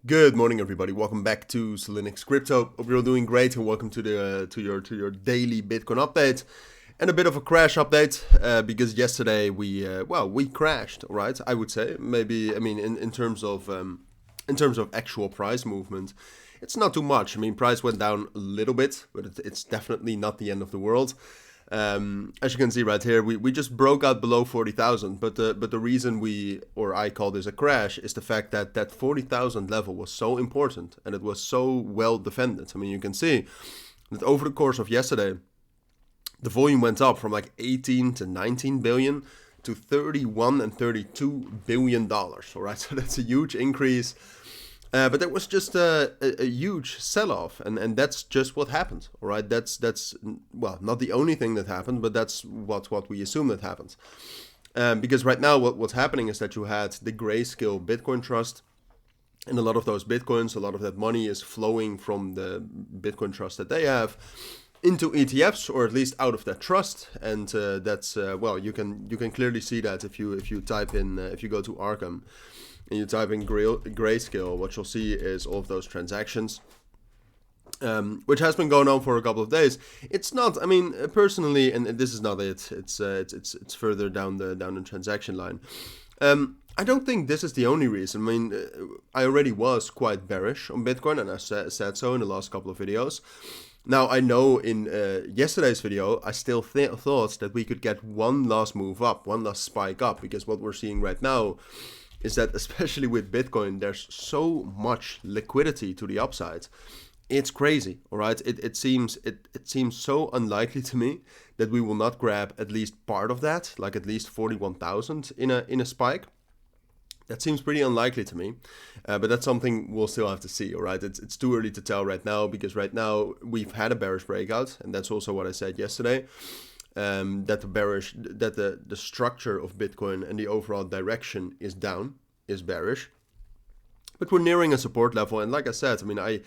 Good morning, everybody. Welcome back to Cilinix Crypto. Hope you're all doing great, and welcome to your daily Bitcoin update and a bit of a crash update because yesterday we crashed. All right, I would say in terms of actual price movement, it's not too much. I mean, price went down a little bit, but it's definitely not the end of the world. As you can see right here, we just broke out below 40,000, but the reason I call this a crash is the fact that that 40,000 level was so important and it was so well defended. I mean, you can see that over the course of yesterday, the volume went up from like 18 to 19 billion to 31 and 32 billion dollars. All right, so that's a huge increase. But that was just a huge sell-off, and that's just what happened. All right, that's not the only thing that happened, but that's what we assume that happened. Because right now, what's happening is that you had the Grayscale Bitcoin Trust, and a lot of those bitcoins, a lot of that money is flowing from the Bitcoin Trust that they have into ETFs, or at least out of that trust, and that's you can clearly see that if you type in if you go to Arkham and you type in Grayscale, what you'll see is all of those transactions, which has been going on for a couple of days. It's not, I mean, personally, and this is not it. It's further down the transaction line. I don't think this is the only reason. I mean, I already was quite bearish on Bitcoin, and I said so in the last couple of videos. Now, I know in yesterday's video, I still thought that we could get one last move up, one last spike up, because what we're seeing right now is that, especially with Bitcoin, there's so much liquidity to the upside. It's crazy, all right? It seems so unlikely to me that we will not grab at least part of that, like at least 41,000 in a spike. That seems pretty unlikely to me, but that's something we'll still have to see, all right? It's too early to tell right now, because right now we've had a bearish breakout, and that's also what I said yesterday. That the structure of Bitcoin and the overall direction is down, is bearish. But we're nearing a support level, and like I said, I mean, I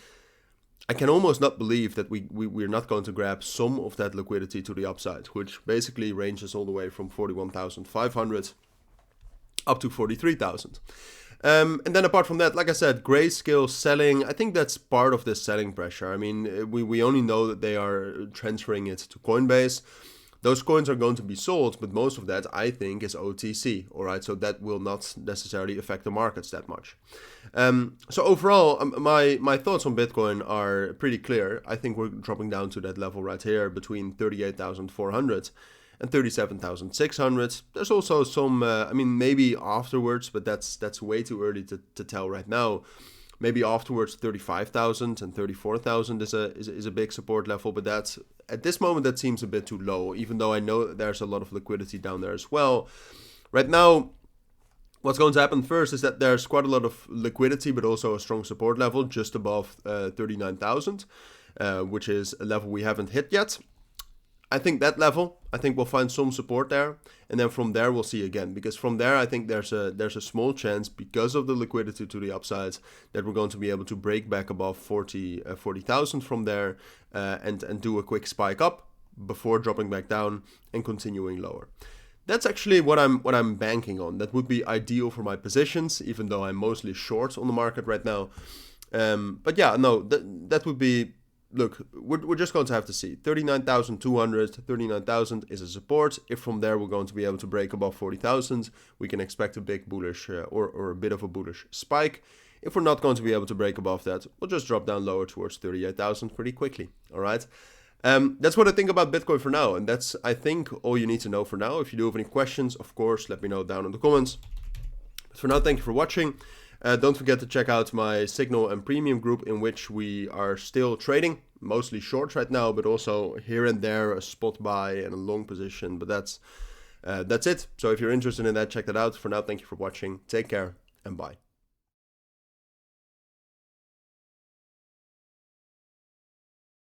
can almost not believe that we're not going to grab some of that liquidity to the upside, which basically ranges all the way from 41,500 up to 43,000. And then apart from that, like I said, Grayscale selling, I think that's part of this selling pressure. I mean, we only know that they are transferring it to Coinbase. Those coins are going to be sold, but most of that, I think, is OTC, all right? So that will not necessarily affect the markets that much. So overall, my thoughts on Bitcoin are pretty clear. I think we're dropping down to that level right here between 38,400 and 37,600. There's also some, maybe afterwards, but that's way too early to tell right now. Maybe afterwards, 35,000 and 34,000 is a big support level, but that's at this moment that seems a bit too low. Even though I know that there's a lot of liquidity down there as well. Right now, what's going to happen first is that there's quite a lot of liquidity, but also a strong support level just above 39,000, which is a level we haven't hit yet. I think that level, we'll find some support there, and then from there we'll see again. Because from there, I think there's a small chance, because of the liquidity to the upside, that we're going to be able to break back above 40,000 from there, and do a quick spike up before dropping back down and continuing lower. That's actually what I'm banking on. That would be ideal for my positions, even though I'm mostly short on the market right now. But yeah, no, that would be. Look, we're just going to have to see. 39,200, 39,000 is a support. If from there we're going to be able to break above 40,000, we can expect a big bullish or a bit of a bullish spike. If we're not going to be able to break above that, we'll just drop down lower towards 38,000 pretty quickly. All right. That's what I think about Bitcoin for now. And that's, I think, all you need to know for now. If you do have any questions, of course, let me know down in the comments. But for now, thank you for watching. Don't forget to check out my Signal and Premium group, in which we are still trading, mostly shorts right now, but also here and there a spot buy and a long position. But that's it. So if you're interested in that, check that out. For now, thank you for watching. Take care and bye.